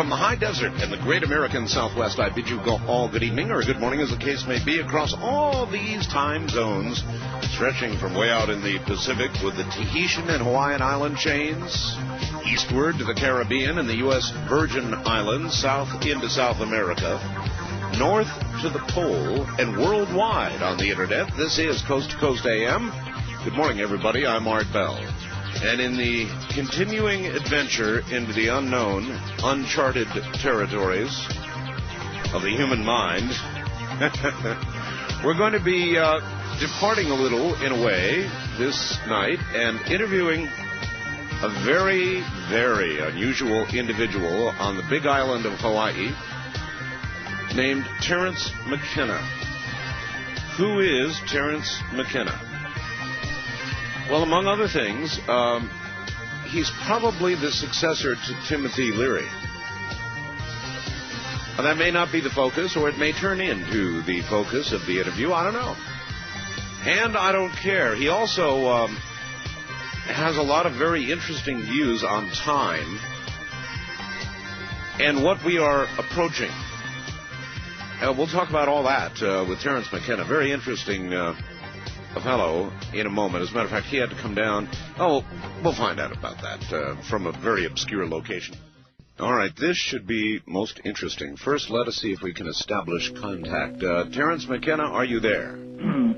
From the high desert and the great American Southwest, I bid you all good evening, or good morning as the case may be, across all these time zones, stretching from way out in the Pacific with the Tahitian and Hawaiian island chains, eastward to the Caribbean and the U.S. Virgin Islands, south into South America, north to the pole, and worldwide on the Internet. This is Coast to Coast AM. Good morning, everybody. I'm Art Bell. And in the continuing adventure into the unknown, uncharted territories of the human mind, we're going to be departing a little, in a way, this night and interviewing a very, very unusual individual on the big island of Hawaii named Terence McKenna. Who is Terence McKenna? Well, among other things, he's probably the successor to Timothy Leary. Now, that may not be the focus, or it may turn into the focus of the interview. I don't know. And I don't care. He also has a lot of very interesting views on time and what we are approaching. We'll talk about all that with Terence McKenna. Very interesting fellow in a moment. As a matter of fact, he had to come down. Oh, we'll find out about that from a very obscure location. All right, this should be most interesting. First, let us see if we can establish contact. Terence McKenna, are you there?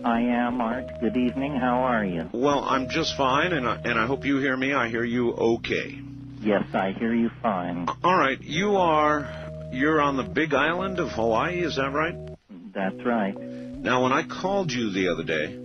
I am, Art. Good evening. How are you? Well, I'm just fine, and I hope you hear me. I hear you okay. Yes, I hear you fine. All right, you're on the big island of Hawaii, is that right? That's right. Now, when I called you the other day,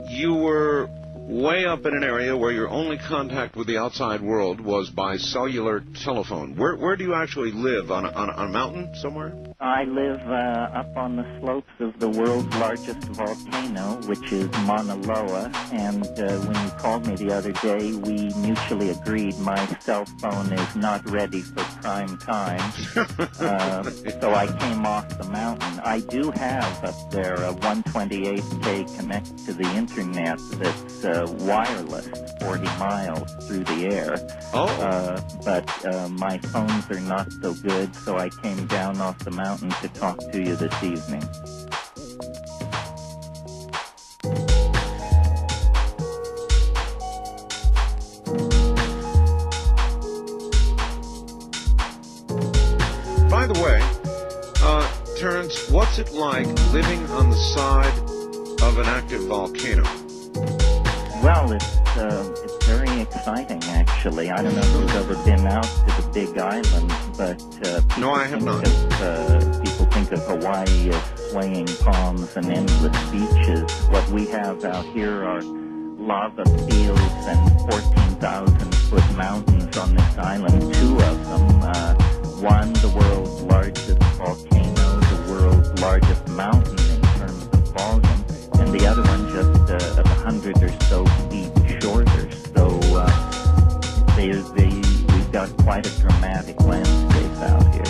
you were way up in an area where your only contact with the outside world was by cellular telephone. Where do you actually live? On a mountain somewhere? I live up on the slopes of the world's largest volcano, which is Mauna Loa, and when you called me the other day, we mutually agreed my cell phone is not ready for prime time, so I came off the mountain. I do have up there a 128K connect to the internet that's wireless, 40 miles through the air. But my phones are not so good, so I came down off the mountain to talk to you this evening. By the way, Terence, what's it like living on the side of an active volcano? Well, it's very exciting, actually. I don't know if you've ever been out to the Big Island, but no, I have not. People think of Hawaii as swaying palms and endless beaches. What we have out here are lava fields and 14,000-foot mountains on this island. Two of them, one the world's largest volcano, the world's largest mountain in terms of volume, and the other one just 100 or so feet shorter. So we've got quite a dramatic landscape out here.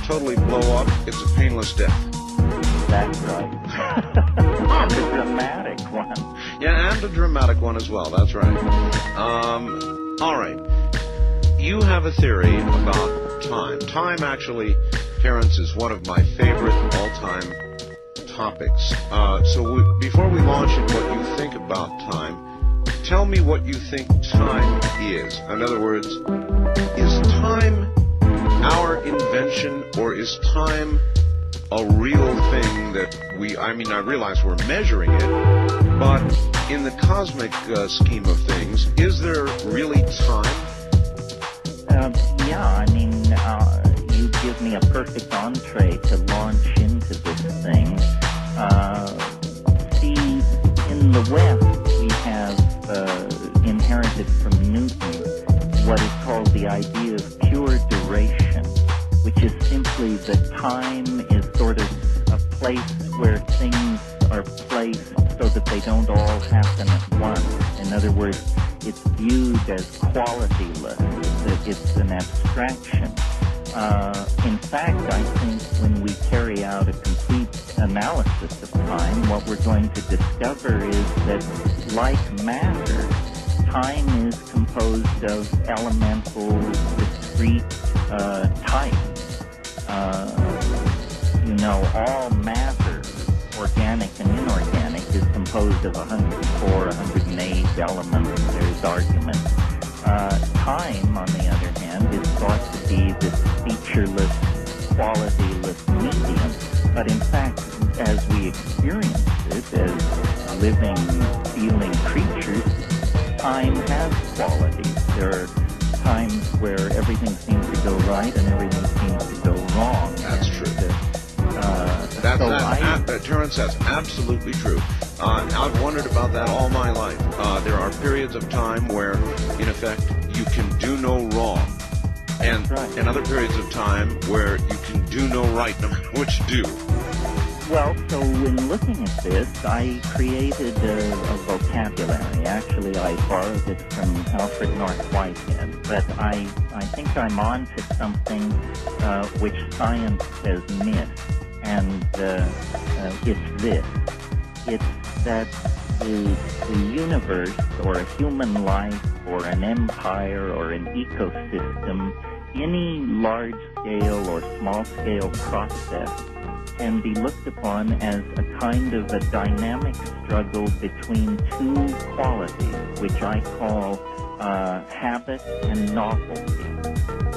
Totally blow up, it's a painless death. That's right. And a dramatic one. Yeah, and a dramatic one as well, that's right. All right. You have a theory about time. Time, actually, Terence, is one of my favorite all-time topics. Before we launch into what you think about time, tell me what you think time is. In other words, is time our invention, or is time a real thing that I realize we're measuring it, but in the cosmic scheme of things, is there really time? You give me a perfect entree to launch into this thing. See, in the West, we have inherited from Newton what is called the idea of pure duration, which is simply that time is sort of a place where things are placed so that they don't all happen at once. In other words, it's viewed as qualityless, that it's an abstraction. In fact, I think when we carry out a complete analysis of time, what we're going to discover is that, like matter, time is composed of elemental, discrete types. All matter, organic and inorganic, is composed of 104, 108 elements. There's argument. Time, on the other hand, is thought to be this featureless, qualityless medium. But in fact, as we experience it as living, feeling creatures, time has qualities. There are times where everything seems to go right and everything seems to go wrong. That's true. Terence, that's absolutely true. I've wondered about that all my life. There are periods of time where, in effect, you can do no wrong. And other periods of time where you can do no right, no matter what you do. Well, so in looking at this, I created a vocabulary. Actually, I borrowed it from Alfred North Whitehead. But I think I'm on to something which science has missed. And it's this. It's that the universe, or a human life, or an empire, or an ecosystem, any large-scale or small-scale process can be looked upon as a kind of a dynamic struggle between two qualities, which I call habit and novelty.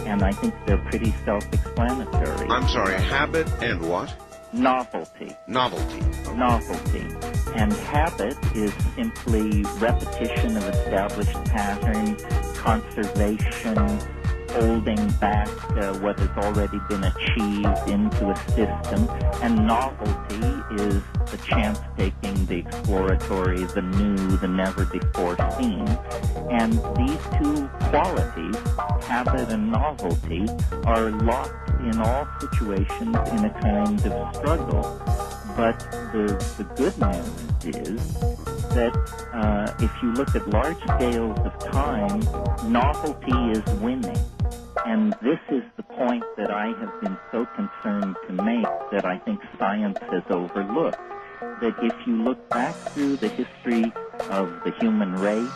And I think they're pretty self-explanatory. I'm sorry, habit and what? Novelty. Novelty. Novelty. And habit is simply repetition of established patterns, conservation, holding back what has already been achieved into a system. And novelty is the chance-taking, the exploratory, the new, the never-before-seen. And these two qualities, habit and novelty, are locked in all situations in a kind of struggle. But the good news is that if you look at large scales of time, novelty is winning. And this is the point that I have been so concerned to make that I think science has overlooked. That if you look back through the history of the human race,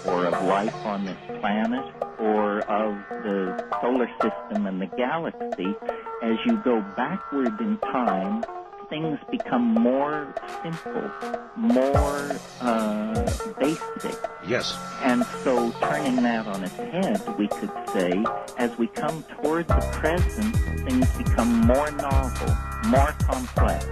or of life on this planet, or of the solar system and the galaxy, as you go backward in time, things become more simple, more basic. Yes. And so turning that on its head, we could say, as we come toward the present, things become more novel, more complex.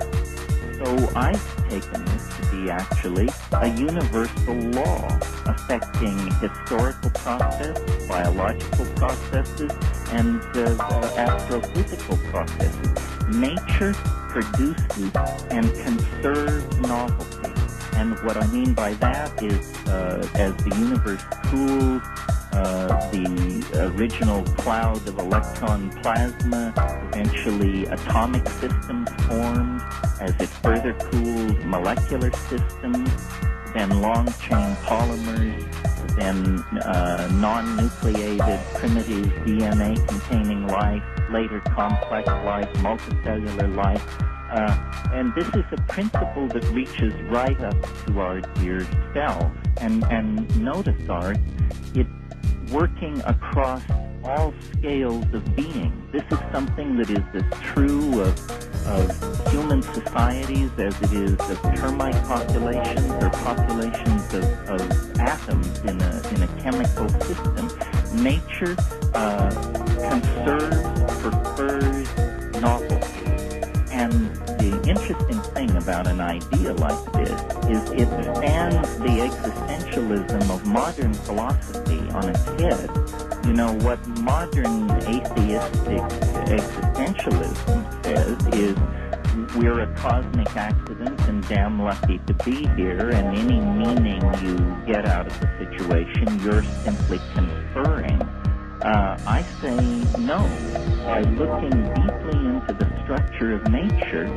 So I've taken this to be actually a universal law affecting historical process, biological processes, and astrophysical processes. Nature produces and conserves novelty. And what I mean by that is as the universe cools, the original cloud of electron plasma, eventually atomic systems formed. As it further cools, molecular systems, then long-chain polymers, then non-nucleated primitive DNA-containing life, later complex life, multicellular life. And this is a principle that reaches right up to our dear selves. And notice, Art, it's working across all scales of being. This is something that is as true of human societies as it is of termite populations or populations of atoms in a chemical system. Nature conserves, prefers novelty. And the interesting thing about an idea like this is it stands the existentialism of modern philosophy on its head. You know, what modern atheistic existentialism says is we're a cosmic accident and damn lucky to be here, and any meaning you get out of the situation, you're simply conferring. I say no. By looking deeply into the structure of nature,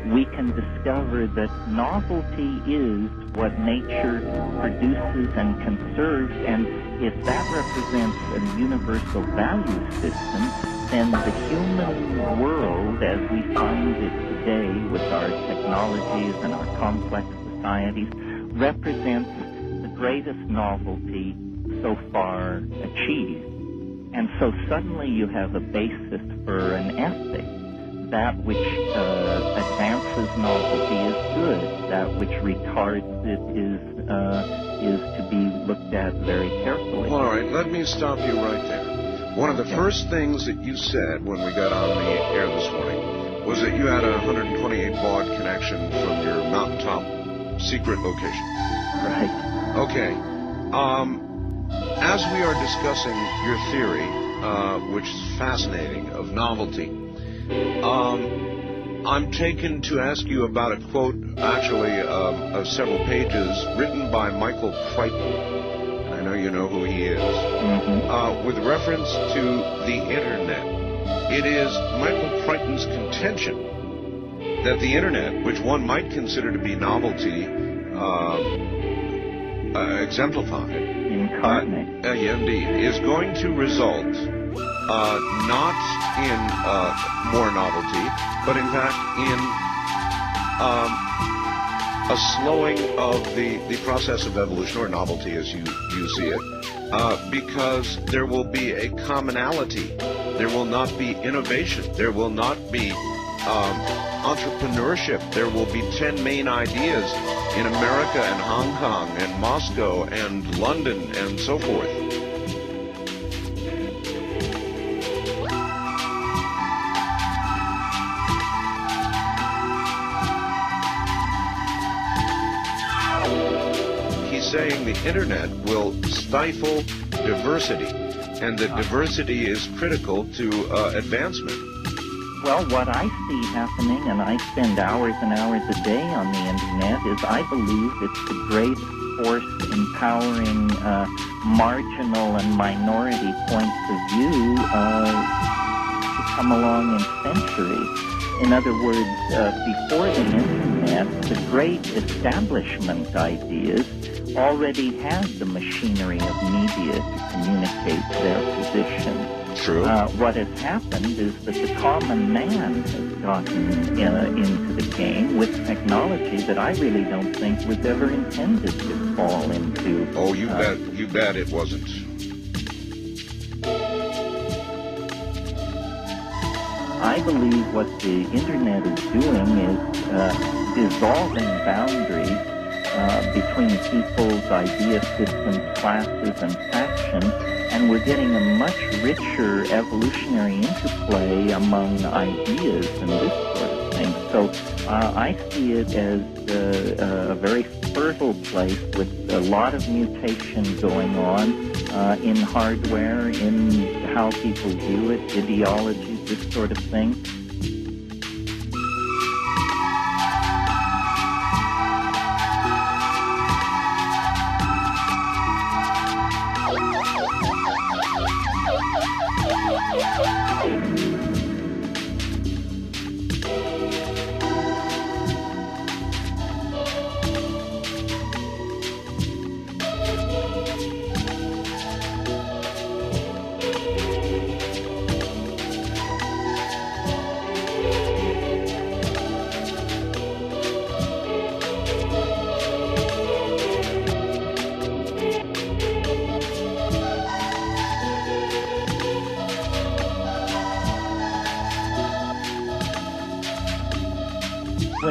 we can discover that novelty is what nature produces and conserves, and if that represents a universal value system, then the human world as we find it today with our technologies and our complex societies represents the greatest novelty so far achieved. And so suddenly you have a basis for an ethic. That which advances novelty is good. That which retards it is to be looked at very carefully. All right, let me stop you right there. One of the first things that you said when we got on the air this morning was that you had a 128 baud connection from your mountaintop secret location. Right. Okay. As we are discussing your theory, which is fascinating, of novelty, I'm taken to ask you about a quote, actually, of several pages, written by Michael Crichton. I know you know who he is. Mm-hmm. With reference to the Internet. It is Michael Crichton's contention that the Internet, which one might consider to be novelty, exemplified, incarnate, indeed, is going to result not in more novelty, but in fact in a slowing of the process of evolution, or novelty as you see it, because there will be a commonality. There will not be innovation. There will not be entrepreneurship. There will be 10 main ideas in America and Hong Kong and Moscow and London and so forth. He's saying the Internet will stifle diversity, and that diversity is critical to advancement. Well, what I see happening, and I spend hours and hours a day on the Internet, is I believe it's the great force empowering marginal and minority points of view to come along in centuries. In other words, before the Internet, the great establishment ideas already had the machinery of media to communicate their position. True. What has happened is that the common man has gotten into the game with technology that I really don't think was ever intended to fall into. Oh, you bet it wasn't. I believe what the Internet is doing is dissolving boundaries between people's idea systems, classes, and factions, and we're getting a much richer evolutionary interplay among ideas and this sort of thing. So I see it as a very fertile place with a lot of mutation going on in hardware, in how people view it, ideologies, this sort of thing.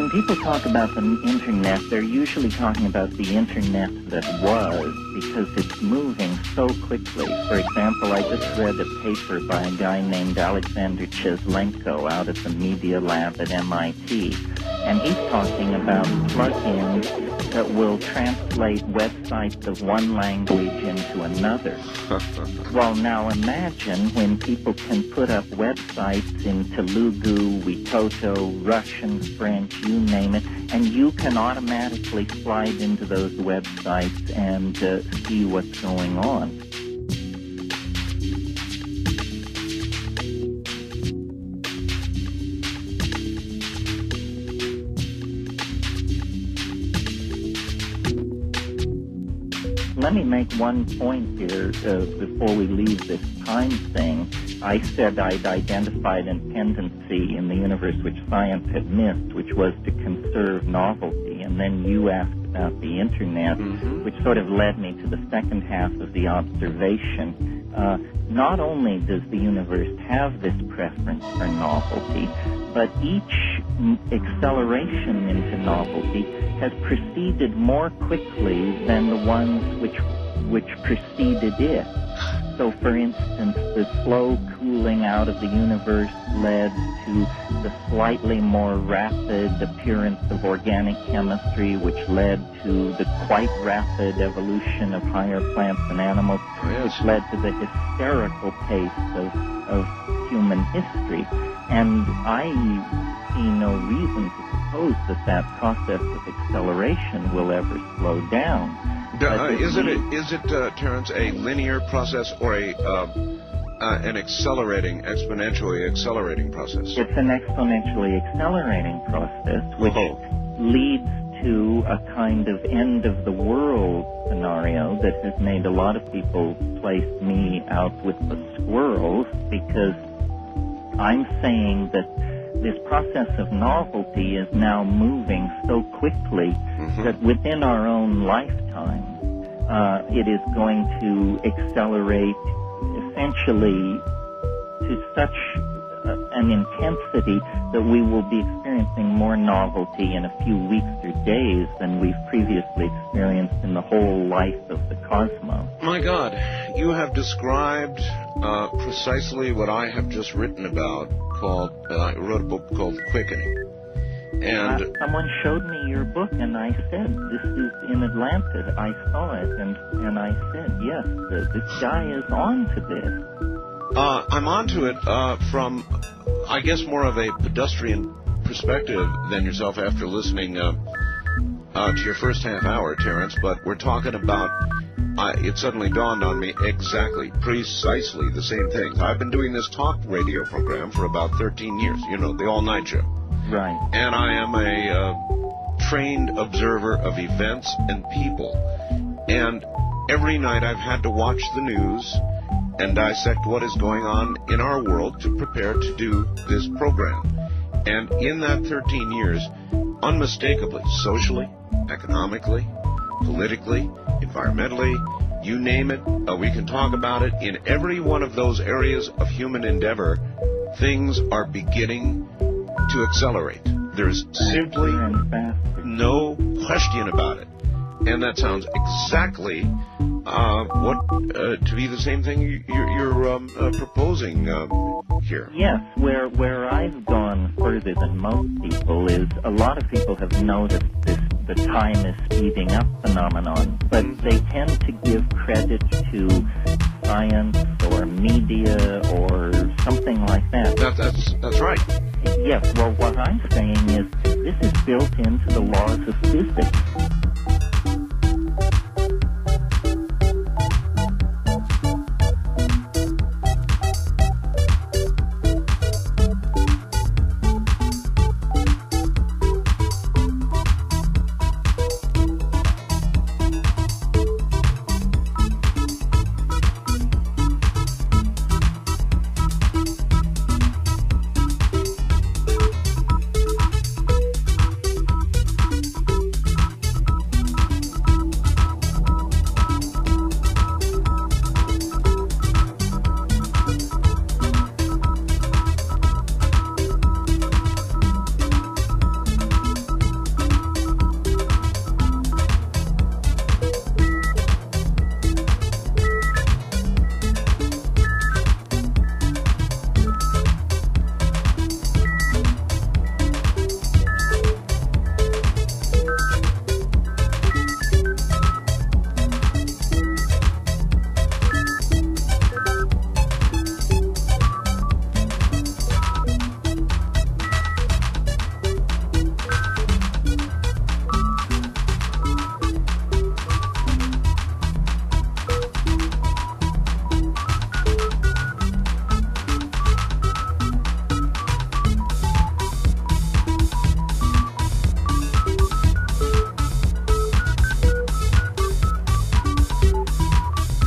when people talk about the Internet, they're usually talking about the Internet that was, because it's moving so quickly. For example, I just read a paper by a guy named Alexander Cheslenko out at the Media Lab at MIT, and he's talking about plugins that will translate websites of one language into another. Well, now imagine when people can put up websites in Telugu, Witoto, Russian, French, you name it, and you can automatically slide into those websites and see what's going on. Let me make one point here before we leave this time thing. I said I'd identified a tendency in the universe which science had missed, which was to conserve novelty. And then you asked about the Internet, which sort of led me to the second half of the observation. Not only does the universe have this preference for novelty, but each acceleration into novelty has proceeded more quickly than the ones which preceded it. So, for instance, the slow cooling out of the universe led to the slightly more rapid appearance of organic chemistry, which led to the quite rapid evolution of higher plants and animals, which led to the hysterical pace of human history. And I see no reason to suppose that process of acceleration will ever slow down. Is it, Terence, a linear process or an exponentially accelerating process? It's an exponentially accelerating process, which leads to a kind of end-of-the-world scenario that has made a lot of people place me out with the squirrels, because I'm saying that this process of novelty is now moving so quickly that within our own lifetime, it is going to accelerate essentially to such an intensity that we will be experiencing more novelty in a few weeks or days than we've previously experienced in the whole life of the cosmos. My God, you have described precisely what I have just written about. I wrote a book called Quickening. And someone showed me your book, and I said, this is in Atlanta. I saw it, and I said, yes, this guy is on to this. I'm onto it from, I guess, more of a pedestrian perspective than yourself after listening to your first half hour, Terence, but we're talking about, it suddenly dawned on me precisely the same things. I've been doing this talk radio program for about 13 years, the all-night show. Right. And I am a trained observer of events and people. And every night I've had to watch the news and dissect what is going on in our world to prepare to do this program. And in that 13 years, unmistakably, socially, economically, politically, environmentally, you name it, we can talk about it. In every one of those areas of human endeavor, things are beginning to accelerate. There's simply no question about it. And that sounds exactly to be the same thing you're proposing here. Yes, where I've gone further than most people is a lot of people have noticed the time is speeding up phenomenon, but they tend to give credit to science or media or something like that. That's right. Yes, well, what I'm saying is this is built into the laws of physics.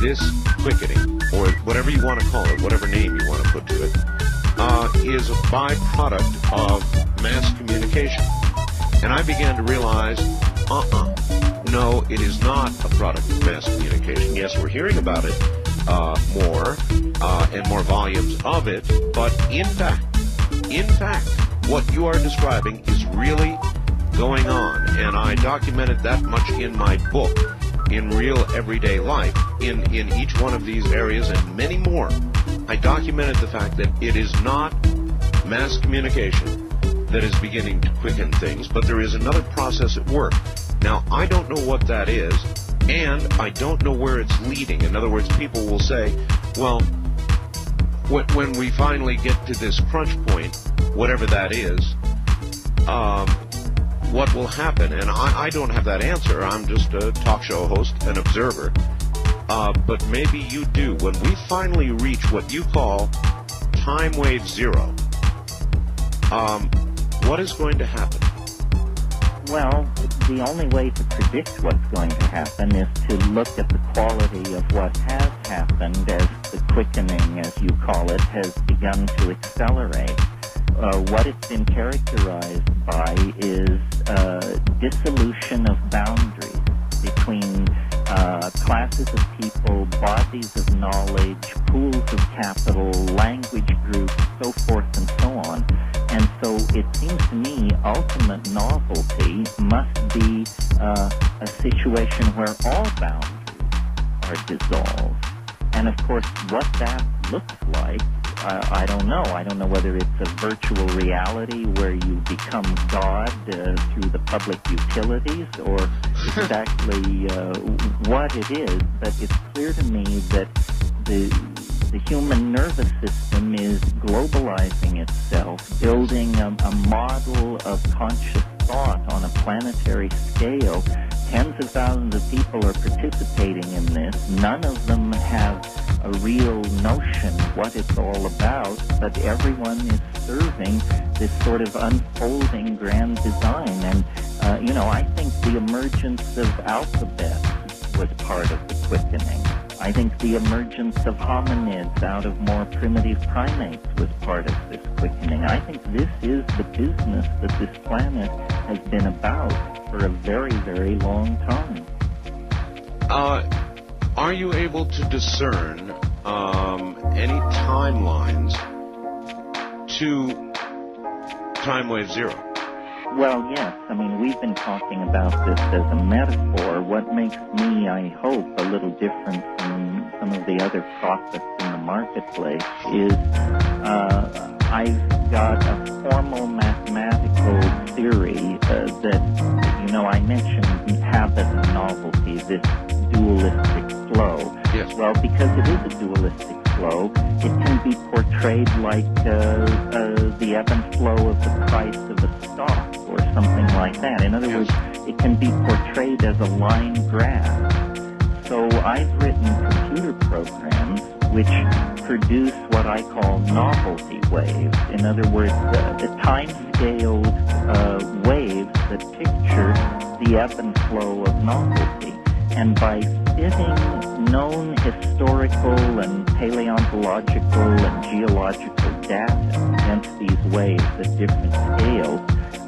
this quickening, or whatever you want to call it, whatever name you want to put to it, is a byproduct of mass communication. And I began to realize, no, it is not a product of mass communication. Yes, we're hearing about it more and more volumes of it, but in fact, what you are describing is really going on, and I documented that much in my book, in real everyday life, in each one of these areas and many more. I documented the fact that it is not mass communication that is beginning to quicken things, but there is another process at work. Now, I don't know what that is, and I don't know where it's leading. In other words, people will say, well, when we finally get to this crunch point, whatever that is, what will happen? And I don't have that answer. I'm just a talk show host, an observer. But maybe you do. When we finally reach what you call Timewave Zero, what is going to happen? Well, the only way to predict what's going to happen is to look at the quality of what has happened as the quickening, as you call it, has begun to accelerate. What it's been characterized by is dissolution of boundaries between classes of people, bodies of knowledge, pools of capital, language groups, so forth and so on. And so it seems to me ultimate novelty must be a situation where all boundaries are dissolved. And of course, what that looks like, I don't know. I don't know whether it's a virtual reality where you become God through the public utilities, or exactly what it is. But it's clear to me that the human nervous system is globalizing itself, building a model of conscious thought on a planetary scale. Tens of thousands of people are participating in this. None of them have a real notion what it's all about, but everyone is serving this sort of unfolding grand design. And, I think the emergence of alphabet was part of the quickening. I think the emergence of hominids out of more primitive primates was part of this quickening. I think this is the business that this planet has been about for a very, very long time. Are you able to discern any timelines to Timewave Zero? Well, yes. I mean, we've been talking about this as a metaphor. What makes me, I hope, a little different from some of the other prophets in the marketplace is I've got a formal mathematical theory that, I mentioned habit and novelty, this dualistic flow. Yes. Well, because it is a dualistic flow, it can be portrayed like the ebb and flow of the price of a stock or something like that. In other words, it can be portrayed as a line graph. So I've written computer programs which produce what I call novelty waves. In other words, the time-scaled waves that picture the ebb and flow of novelty. And by fitting known historical and paleontological and geological data against these waves at different scales,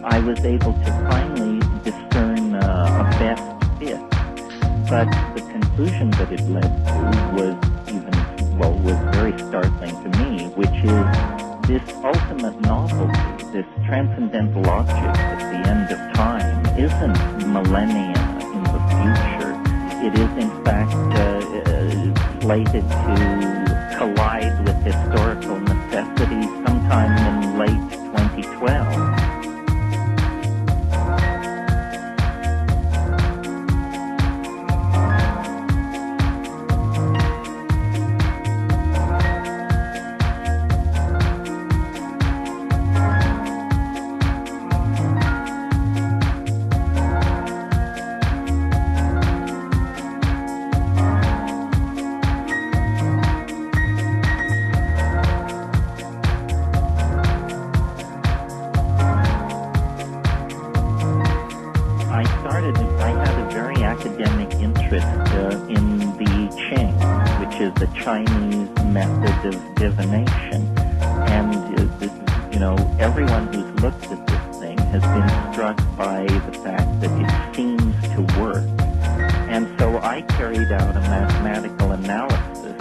I was able to finally discern a best fit. But the conclusion that it led to was very startling to me, which is this ultimate novelty, this transcendental object at the end of time isn't millennia in the future. It is, in fact, slated to collide with historical necessity sometime in late 2012. is the Chinese method of divination. And, everyone who's looked at this thing has been struck by the fact that it seems to work. And so I carried out a mathematical analysis.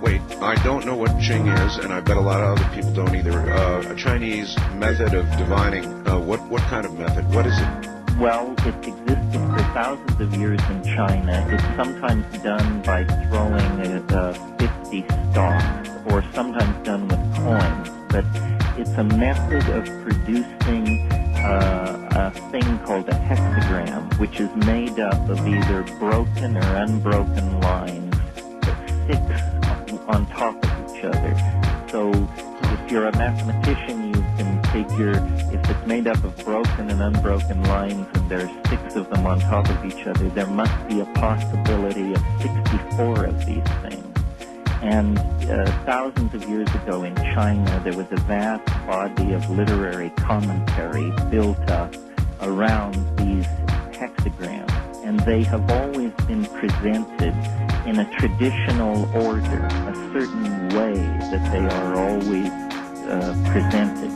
Wait. I don't know what Qing is, and I bet a lot of other people don't either. A Chinese method of divining, what kind of method? What is it? Well, it existed for thousands of years in China. It's sometimes done by throwing 50 stalks, or sometimes done with coins. But it's a method of producing a thing called a hexagram, which is made up of either broken or unbroken lines, 6 on top of each other. So if you're a mathematician, you can figure if it's made up of broken and unbroken lines and there are 6 of them on top of each other, there must be a possibility of 64 of these things. And thousands of years ago in China, there was a vast body of literary commentary built up around these hexagrams. And they have always been presented in a traditional order, a certain way that they are always presented.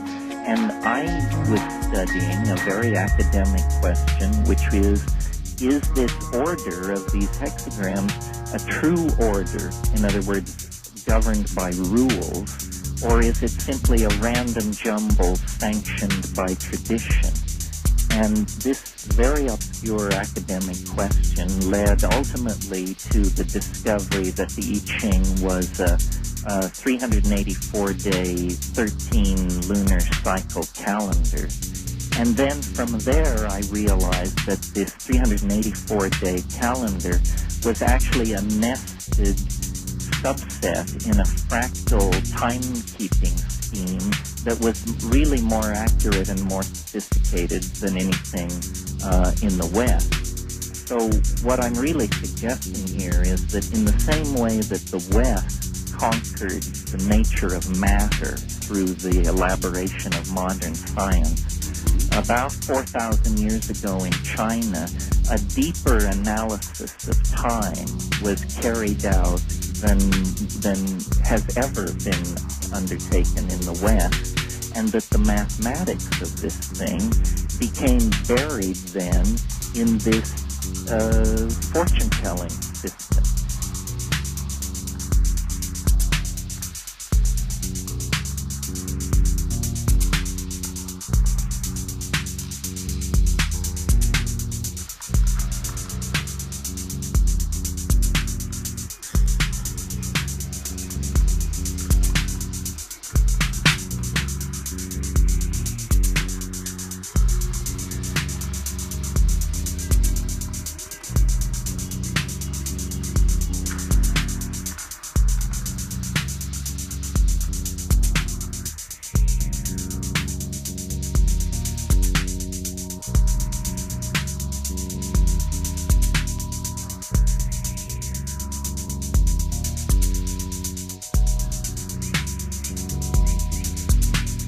And I was studying a very academic question, which is this order of these hexagrams a true order, in other words, governed by rules, or is it simply a random jumble sanctioned by tradition? And this very obscure academic question led ultimately to the discovery that the I Ching was a 384-day, 13 lunar cycle calendar. And then from there, I realized that this 384-day calendar was actually a nested subset in a fractal timekeeping scheme that was really more accurate and more sophisticated than anything in the West. So what I'm really suggesting here is that in the same way that the West conquered the nature of matter through the elaboration of modern science, about 4,000 years ago in China, a deeper analysis of time was carried out than has ever been undertaken in the West, and that the mathematics of this thing became buried then in this fortune-telling system.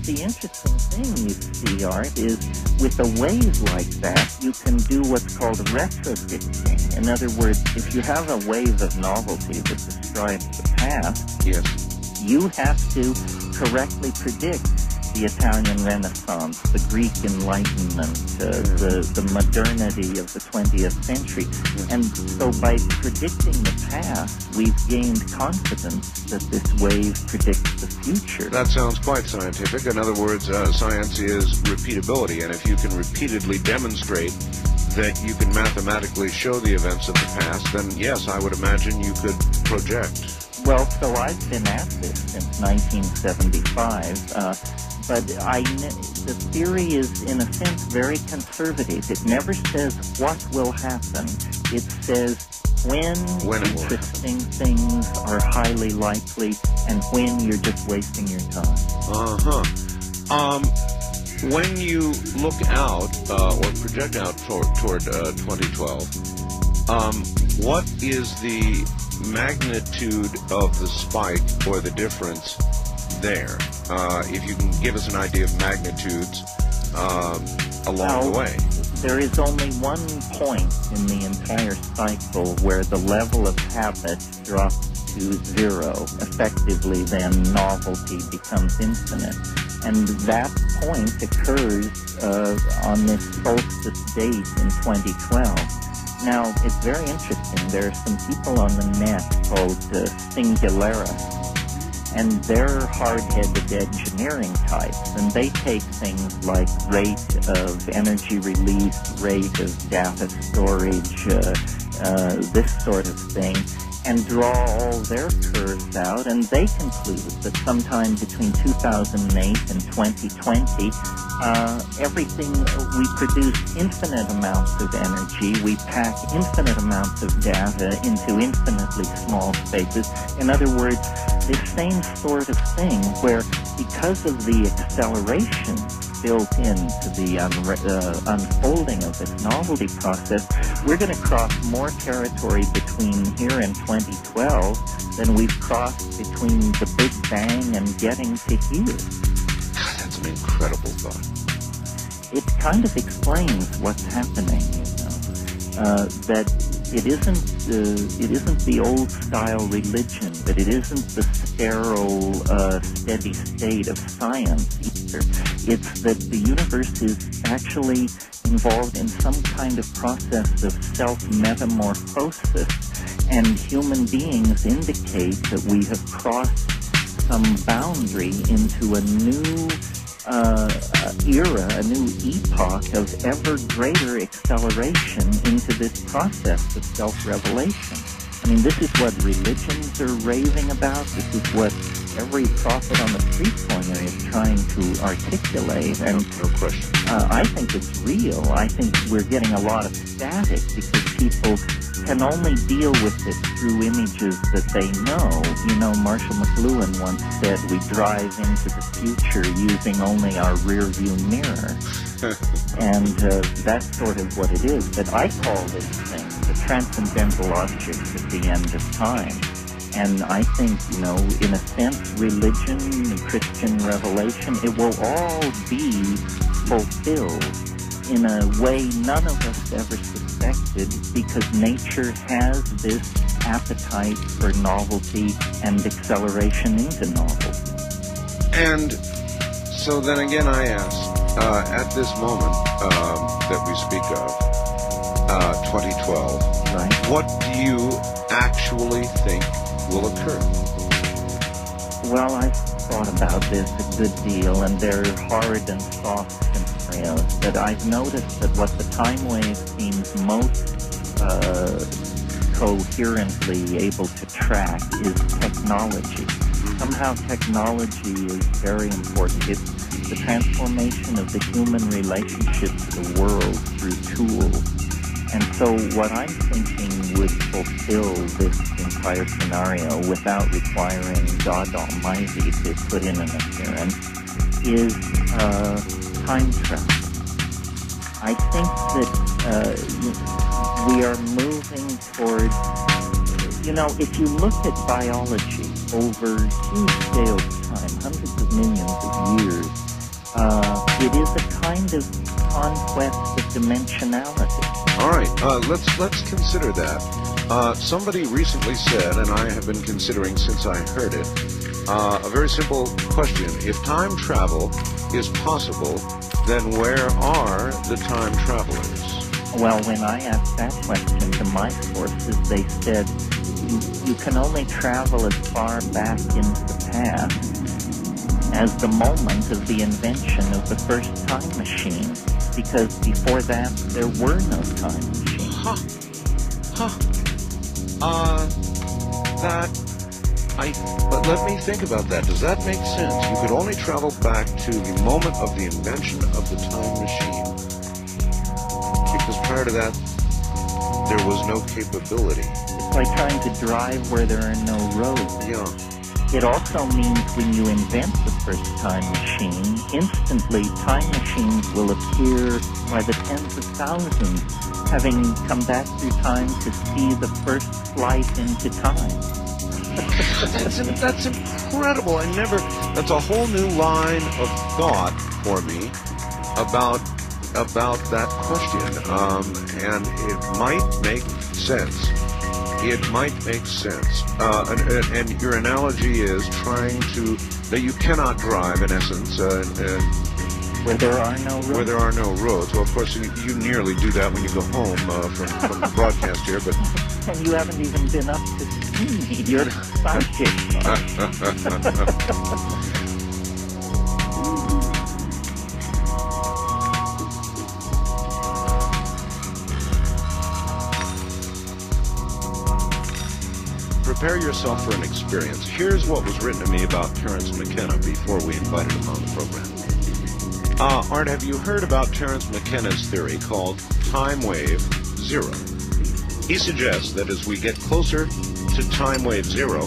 The interesting thing, you see, Art, is with a wave like that, you can do what's called retrofitting. In other words, if you have a wave of novelty that describes the past, yes, you have to correctly predict the Italian Renaissance, the Greek Enlightenment, the modernity of the 20th century. And so by predicting the past, we've gained confidence that this wave predicts the future. That sounds quite scientific. In other words, science is repeatability, and if you can repeatedly demonstrate that you can mathematically show the events of the past, then yes, I would imagine you could project. Well, so I've been at this since 1975, but the theory is, in a sense, very conservative. It never says what will happen. It says when interesting things are highly likely and when you're just wasting your time. When you look out or project out toward 2012, what is the magnitude of the spike or the difference there? If you can give us an idea of magnitudes along the way. There is only one point in the entire cycle where the level of habit drops to zero. Effectively, then novelty becomes infinite. And that point occurs on this solstice date in 2012. Now, it's very interesting. There are some people on the net called Singularist, and they're hard-headed engineering types, and they take things like rate of energy release, rate of data storage, this sort of thing, and draw all their curves out, and they conclude that sometime between 2008 and 2020, everything, we produce infinite amounts of energy, we pack infinite amounts of data into infinitely small spaces. In other words, this same sort of thing where, because of the acceleration built into the unfolding of this novelty process, we're going to cross more territory between here and 2012 than we've crossed between the Big Bang and getting to here. God, that's an incredible thought. It kind of explains what's happening, that it isn't the old style religion, but it isn't the sterile, steady state of science either. It's that the universe is actually involved in some kind of process of self-metamorphosis, and human beings indicate that we have crossed some boundary into a new era, a new epoch of ever greater acceleration into this process of self-revelation. I mean, this is what religions are raving about. This is what every prophet on the street corner is trying to articulate. And no question. I think it's real. I think we're getting a lot of static because people can only deal with it through images that they know. You know, Marshall McLuhan once said we drive into the future using only our rear view mirror. And that's sort of what it is. But I call this thing the transcendental object at the end of time. And I think, in a sense, religion, Christian revelation, it will all be fulfilled in a way none of us ever suspected, because nature has this appetite for novelty and acceleration into novelty. And so then again I ask, at this moment that we speak of, 2012, right, what do you actually think will occur? Well, I've thought about this a good deal, and there are hard and soft scenarios, but I've noticed that what the Timewave seems most coherently able to track is technology. Somehow technology is very important. It's the transformation of the human relationship to the world through tools. And so what I'm thinking would fulfill this entire scenario without requiring God Almighty to put in an appearance is time travel. I think that we are moving toward, if you look at biology over huge scales of time, hundreds of millions of years, it is a kind of conquest of dimensionality. All right, let's consider that. Somebody recently said, and I have been considering since I heard it, a very simple question. If time travel is possible, then where are the time travelers? Well, when I asked that question to my sources, they said you can only travel as far back into the past as the moment of the invention of the first time machine, because before that there were no time machines. But let me think about that. Does that make sense? You could only travel back to the moment of the invention of the time machine, because prior to that, there was no capability. It's like trying to drive where there are no roads. Yeah. It also means when you invent the first time machine, instantly time machines will appear by the tens of thousands, having come back through time to see the first flight into time. That's incredible. That's a whole new line of thought for me about about that question, and it might make sense. It might make sense. And your analogy is trying to, that you cannot drive, in essence, where there are no roads. Where there are no roads. Well, of course, you nearly do that when you go home from the broadcast here, but... And you haven't even been up to see me. You're sidekick. Prepare yourself for an experience. Here's what was written to me about Terence McKenna before we invited him on the program. Art, have you heard about Terence McKenna's theory called Timewave Zero? He suggests that as we get closer to Timewave Zero,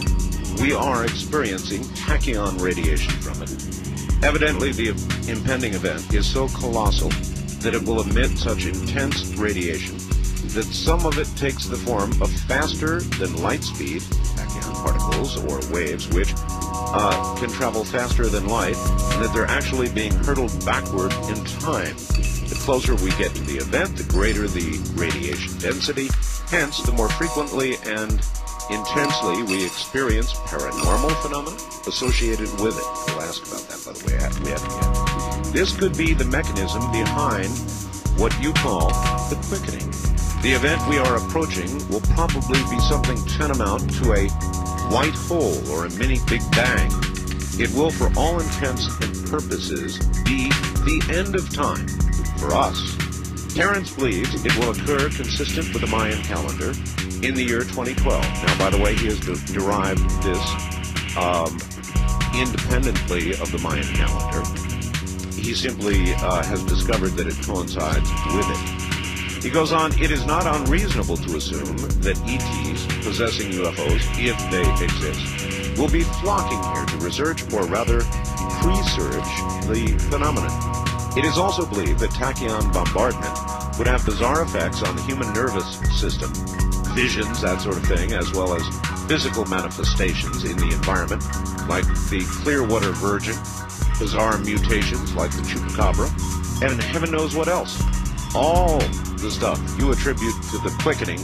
we are experiencing tachyon radiation from it. Evidently, the impending event is so colossal that it will emit such intense radiation that some of it takes the form of faster than light speed tachyon particles or waves, which can travel faster than light, and that they're actually being hurtled backward in time. The closer we get to the event, the greater the radiation density. Hence, the more frequently and intensely we experience paranormal phenomena associated with it. We'll ask about that, by the way, after we have it yet. This could be the mechanism behind what you call the quickening. The event we are approaching will probably be something tantamount to a white hole or a mini Big Bang. It will, for all intents and purposes, be the end of time for us. Terence believes it will occur consistent with the Mayan calendar in the year 2012. Now, by the way, he has derived this independently of the Mayan calendar. He simply has discovered that it coincides with it. He goes on, it is not unreasonable to assume that ETs possessing UFOs, if they exist, will be flocking here to research, or rather pre-search, the phenomenon. It is also believed that tachyon bombardment would have bizarre effects on the human nervous system, visions, that sort of thing, as well as physical manifestations in the environment, like the Clearwater Virgin, bizarre mutations like the chupacabra, and heaven knows what else. All the stuff you attribute to the quickening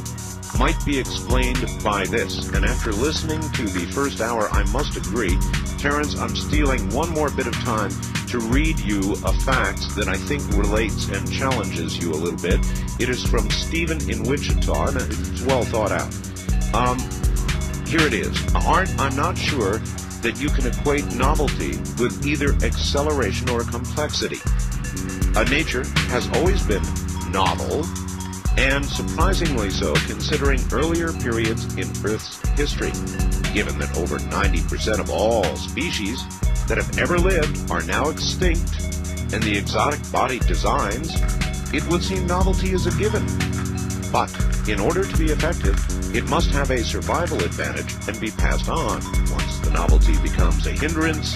might be explained by this. And after listening to the first hour, I must agree, Terence, I'm stealing one more bit of time to read you a fact that I think relates and challenges you a little bit. It is from Stephen in Wichita, and it's well thought out. Here it is. Art, I'm not sure that you can equate novelty with either acceleration or complexity. Nature has always been novel, and surprisingly so considering earlier periods in Earth's history. Given that over 90% of all species that have ever lived are now extinct, and the exotic body designs, it would seem novelty is a given. But in order to be effective, it must have a survival advantage and be passed on. Once the novelty becomes a hindrance,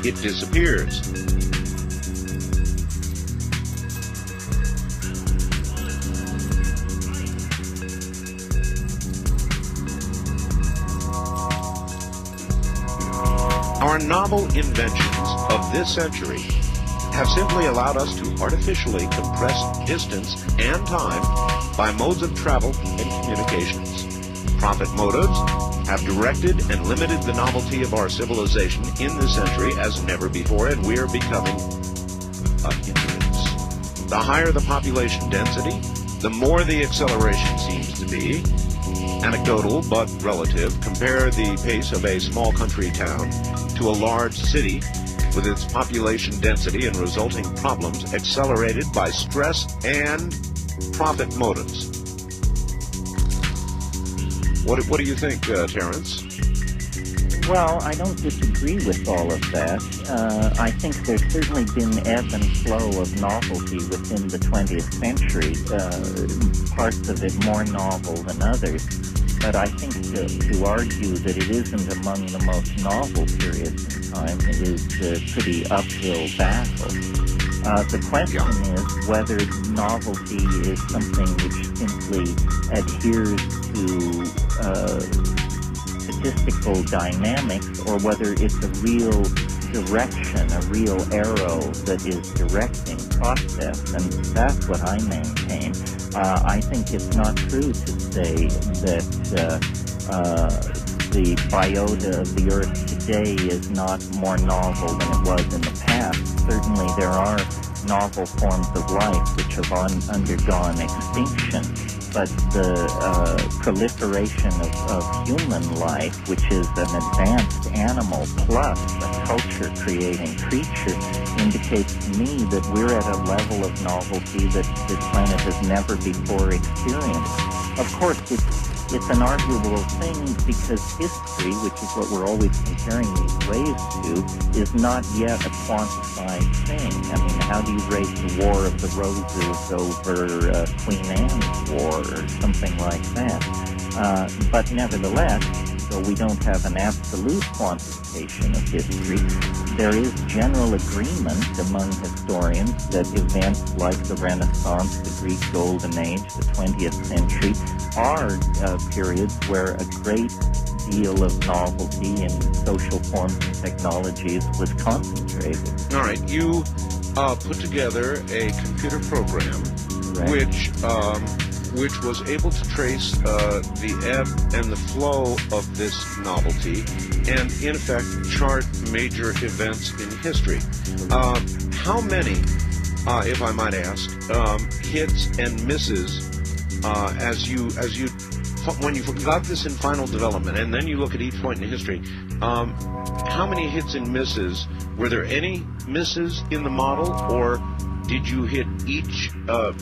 it disappears. Our novel inventions of this century have simply allowed us to artificially compress distance and time by modes of travel and communications. Profit motives have directed and limited the novelty of our civilization in this century as never before, and we are becoming a hindrance. The higher the population density, the more the acceleration seems to be. Anecdotal but relative, compare the pace of a small country town to a large city with its population density and resulting problems accelerated by stress and profit motives. What do you think, Terence? Well, I don't disagree with all of that. I think there's certainly been ebb and flow of novelty within the 20th century, parts of it more novel than others. But I think to argue that it isn't among the most novel periods in time is a pretty uphill battle. The question is whether novelty is something which simply adheres to statistical dynamics, or whether it's a real direction, a real arrow that is directing process, and that's what I maintain. I think it's not true to say that the biota of the Earth today is not more novel than it was in the past. Certainly there are novel forms of life which have undergone extinction, but the proliferation of human life, which is an advanced animal plus a culture-creating creature, indicates to me that we're at a level of novelty that this planet has never before experienced. Of course, it's an arguable thing because history, which is what we're always comparing these waves to, is not yet a quantified thing. I mean, how do you rate the War of the Roses over Queen Anne's War or something like that? But nevertheless, though we don't have an absolute quantification of history, there is general agreement among historians that events like the Renaissance, the Greek Golden Age, the 20th century, are periods where a great deal of novelty in social forms and technologies was concentrated. All right, you put together a computer program which was able to trace the ebb and the flow of this novelty and, in effect, chart major events in history. How many, if I might ask, hits and misses when you got this in final development, and then you look at each point in history, how many hits and misses? Were there any misses in the model, or did you hit each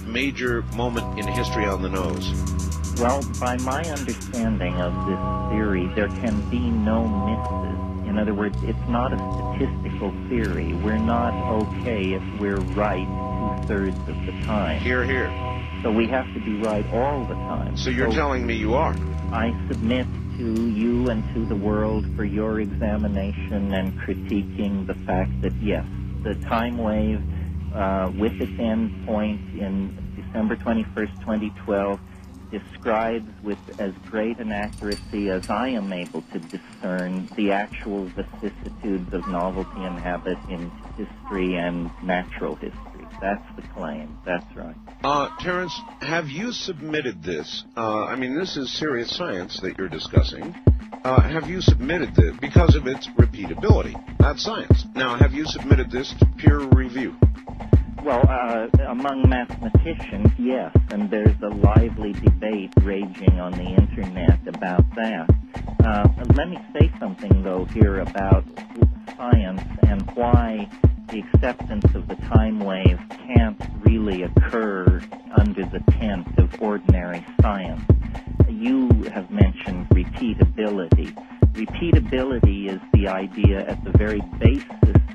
major moment in history on the nose? Well, by my understanding of this theory, there can be no misses. In other words, it's not a statistical theory. We're not okay if we're right 2/3 of the time. Hear, hear. So we have to be right all the time. So you're telling me you are? I submit to you and to the world for your examination and critiquing the fact that, yes, the time wave, with its end point in December 21st, 2012, describes with as great an accuracy as I am able to discern the actual vicissitudes of novelty and habit in history and natural history. That's the claim. That's right. Terence, have you submitted this? I mean, this is serious science that you're discussing. Have you submitted this because of its repeatability? That's science. Now, have you submitted this to peer review? Well, among mathematicians, yes, and there's a lively debate raging on the Internet about that. Let me say something, though, here about science and why the acceptance of the time wave can't really occur under the tent of ordinary science. You have mentioned repeatability. Repeatability is the idea at the very basis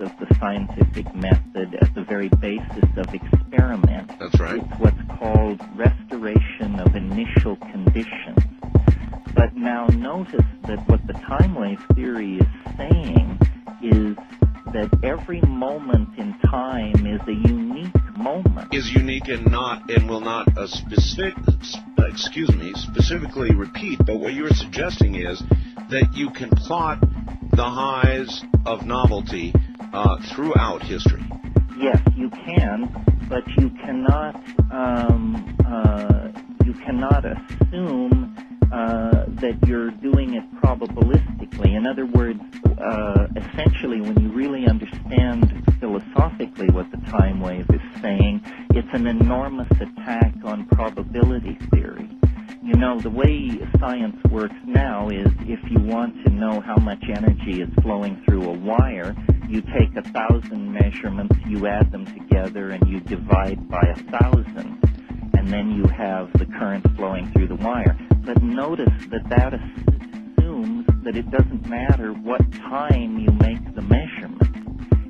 of the scientific method, at the very basis of experiment. That's right. It's what's called restoration of initial conditions. But now notice that what the time wave theory is saying is that every moment in time is a unique moment. Is unique and will not specifically repeat. But what you're suggesting is that you can plot the highs of novelty throughout history. Yes, you can, but you cannot assume that you're doing it probabilistically. In other words, essentially, when you really understand philosophically what the time wave is saying, it's an enormous attack on probability theory. You know, the way science works now is if you want to know how much energy is flowing through a wire, you take 1,000 measurements, you add them together, and you divide by 1,000. And then you have the current flowing through the wire. But notice that assumes that it doesn't matter what time you make the measurement.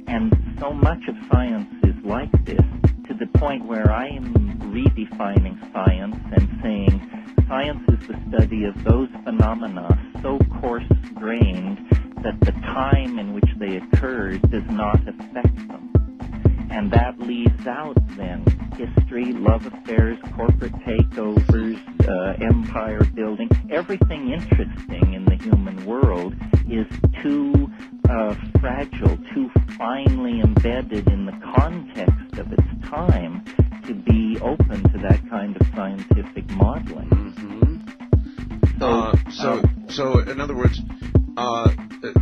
And so much of science is like this, to the point where I am redefining science and saying science is the study of those phenomena so coarse-grained that the time in which they occurred does not affect them. And that leaves out, then, history, love affairs, corporate takeovers, empire building. Everything interesting in the human world is too fragile, too finely embedded in the context of its time to be open to that kind of scientific modeling. So in other words,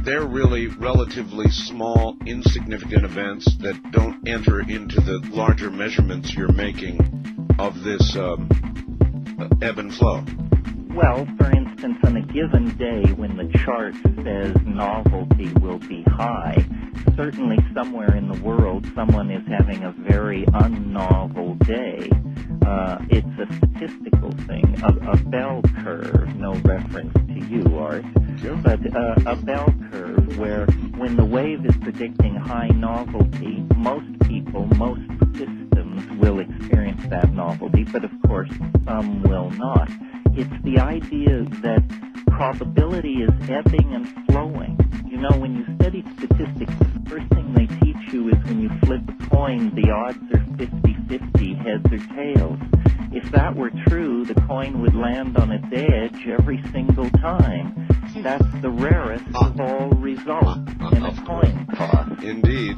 they're really relatively small, insignificant events that don't enter into the larger measurements you're making of this ebb and flow. Well, for instance, on a given day when the chart says novelty will be high, certainly somewhere in the world someone is having a very unnovel day. It's a statistical thing, a bell curve, no reference to you, Art, but a bell curve where when the wave is predicting high novelty, most people, most systems will experience that novelty, but of course some will not. It's the idea that probability is ebbing and flowing. You know, when you study statistics, the first thing they teach you is when you flip a coin, the odds are 50-50, heads or tails. If that were true, the coin would land on its edge every single time. That's the rarest of all results in a coin toss. Indeed.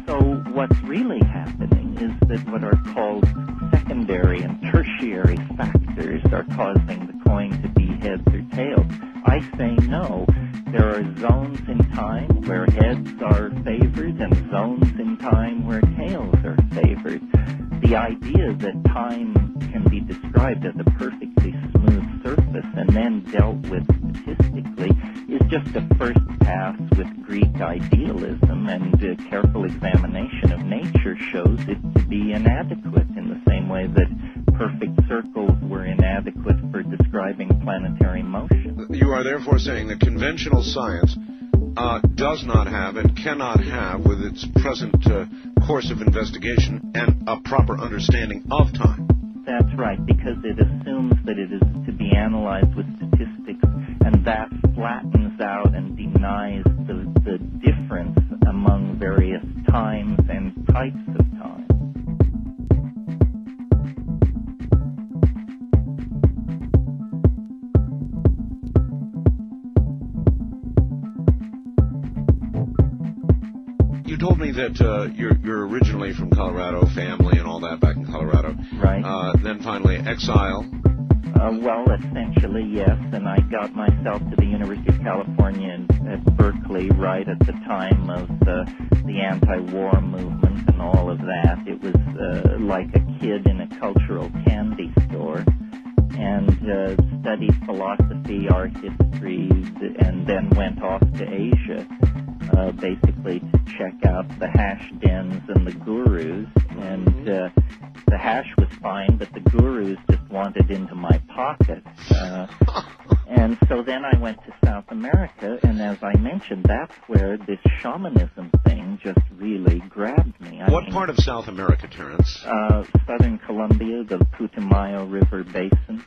So what's really happening is that what are called secondary and tertiary factors are causing the coin to be heads or tails. I say no. There are zones in time where heads are favored and zones in time where tails are favored. The idea that time can be described as a perfectly smooth surface and then dealt with statistically is just a first pass with Greek idealism, and a careful examination of nature shows it to be inadequate in the same way that perfect circles were inadequate for describing planetary motion. You are therefore saying that conventional science does not have and cannot have, with its present course of investigation, and a proper understanding of time. That's right, because it assumes that it is to be analyzed with statistics, and that flattens out and denies the difference among various times and types of time. You told me that you're originally from Colorado, family and all that back in Colorado. Right. Then finally exile. Well, essentially, yes, and I got myself to the University of California at Berkeley right at the time of the anti-war movement and all of that. It was like a kid in a cultural candy store, and studied philosophy, art history, and then went off to Asia, basically to check out the hash dens and the gurus, and the hash was fine, but the gurus just wanted into my pocket. And so then I went to South America, and as I mentioned, that's where this shamanism thing just really grabbed me. What part of South America, Terence? Southern Colombia, the Putumayo River Basin.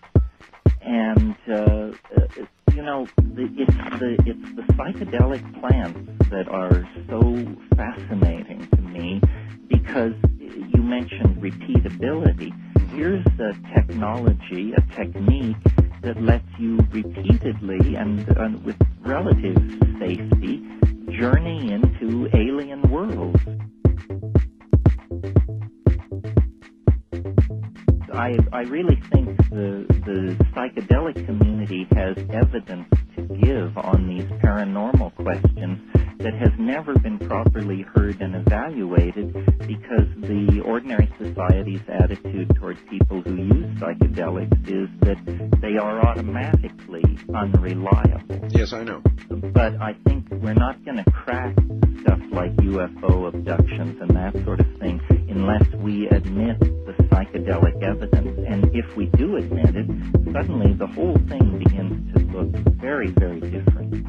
And, you know, it's the psychedelic plants that are so fascinating to me, because you mentioned repeatability. Here's a technology, a technique that lets you repeatedly and with relative safety journey into alien worlds. I really think the psychedelic community has evidence to give on these paranormal questions that has never been properly heard and evaluated, because the ordinary society's attitude toward people who use psychedelics is that they are automatically unreliable. Yes, I know. But I think we're not going to crack stuff like UFO abductions and that sort of thing unless we admit the psychedelic evidence. And if we do admit it, suddenly the whole thing begins to look very, very different.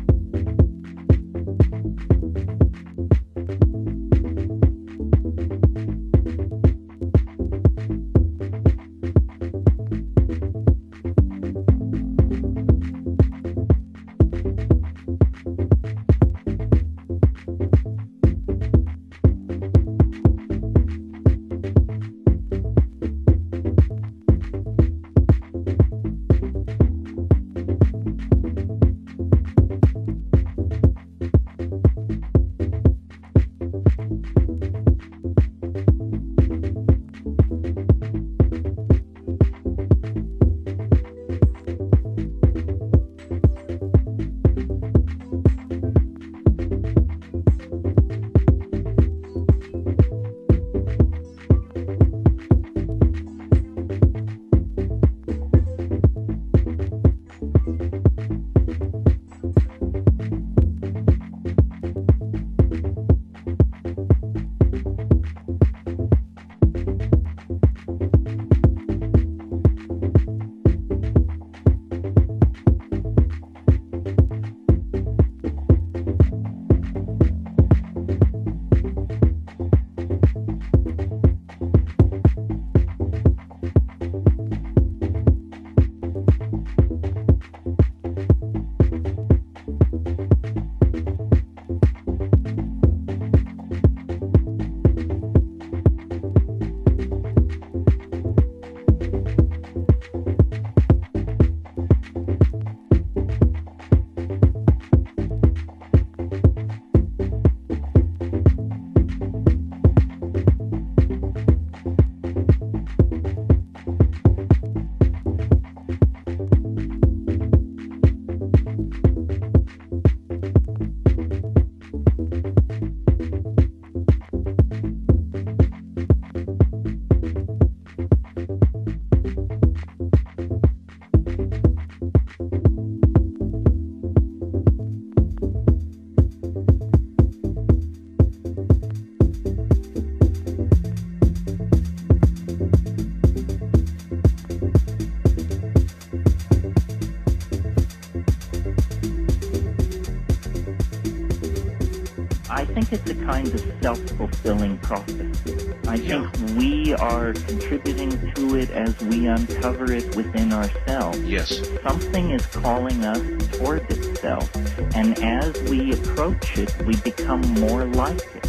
I think it's a kind of self-fulfilling prophecy. I think we are contributing to it as we uncover it within ourselves. Yes. Something is calling us toward itself, and as we approach it, we become more like it.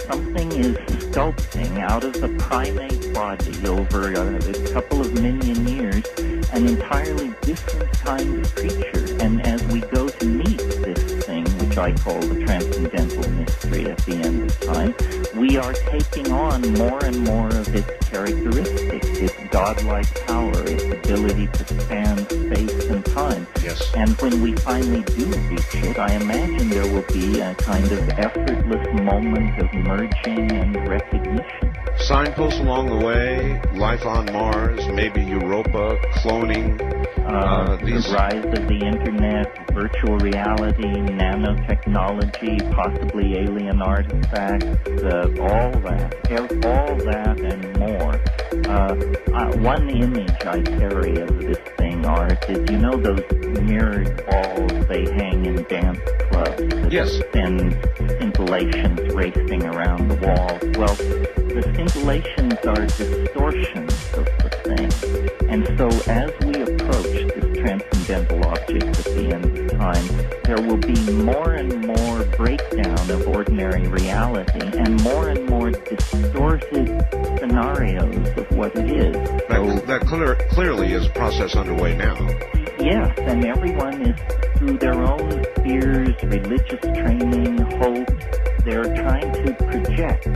Something is sculpting out of the primate body over a couple of million years an entirely different kind of creature. And as we go to meet this thing, which I call the transcendental mystery at the end of time, we are taking on more and more of its characteristics, its godlike power, its ability to span space and time. Yes. And when we finally do reach it, I imagine there will be a kind of effortless moment of merging and recognition. Signposts along the way, life on Mars, maybe Europa, cloning. The rise of the internet, virtual reality, nanotechnology, possibly alien artifacts, all that and more. One image I carry of this thing, Art, is, you know those mirrored balls they hang in dance clubs that Yes. send scintillations racing around the walls? Well, the scintillations are distortions of the thing. And so as we approach this transcendental object at the end of time, there will be more and more breakdown of ordinary reality and more distorted scenarios of what it is. That clearly is a process underway now. Yes, and everyone is, through their own fears, religious training, hopes, they're trying to project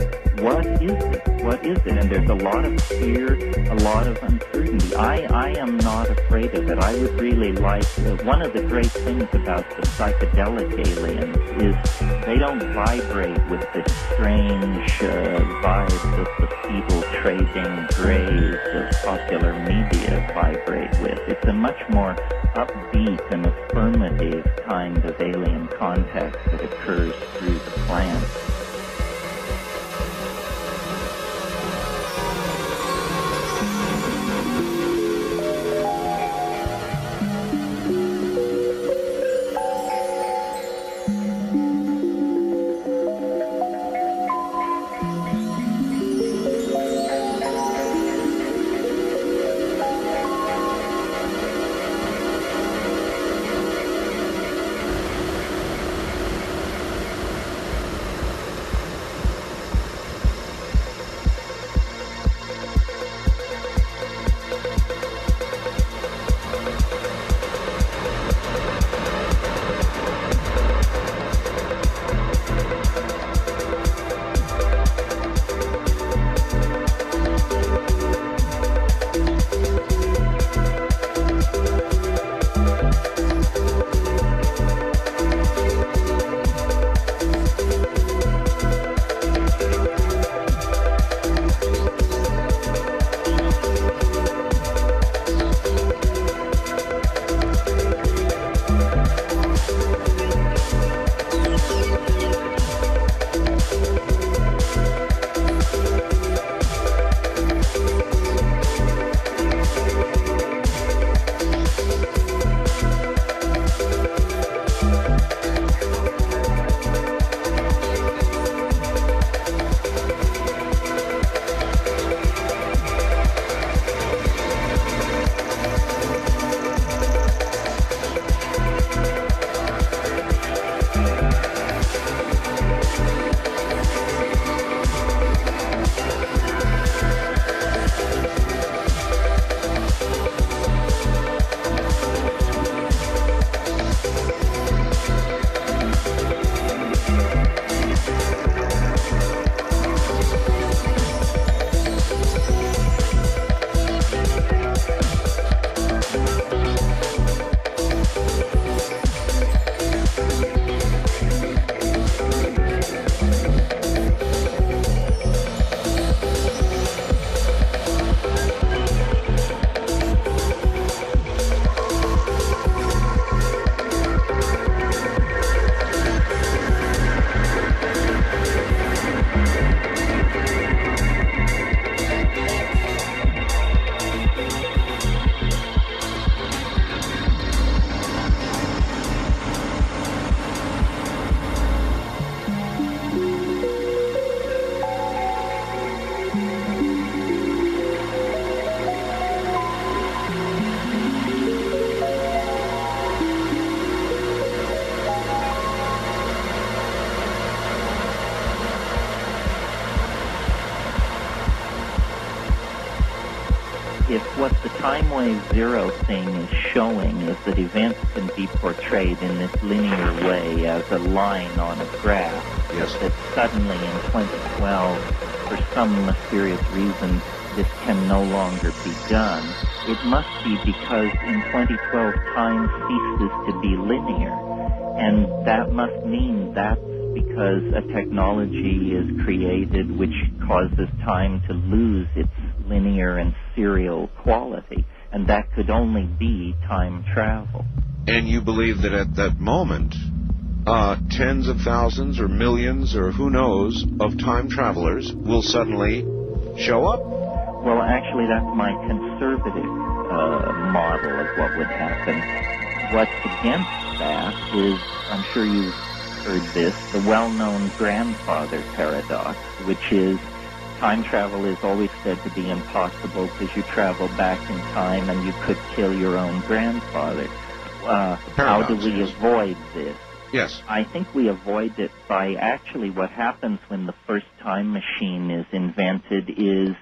what is it? What is it? And there's a lot of fear, a lot of uncertainty. I am not afraid of it. I would really like, one of the great things about the psychedelic aliens is they don't vibrate with this strange vibe that the feeble trading grays of popular media vibrate with. It's a much more upbeat and affirmative kind of alien contact that occurs through the plant. Timewave zero thing is showing is that events can be portrayed in this linear way as a line on a graph. Yes. That suddenly in 2012, for some mysterious reason, this can no longer be done. It must be because in 2012 time ceases to be linear. And that must mean that's because a technology is created which causes time to lose its linear and serial quality. And that could only be time travel. And you believe that at that moment, tens of thousands or millions or who knows of time travelers will suddenly show up? Well, actually, that's my conservative model of what would happen. What's against that is, I'm sure you've heard this, the well-known grandfather paradox, which is time travel is always said to be impossible because you travel back in time and you could kill your own grandfather. How do we avoid this? Yes. I think we avoid it by actually what happens when the first time machine is invented is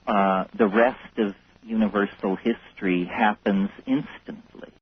the rest of universal history happens instantly.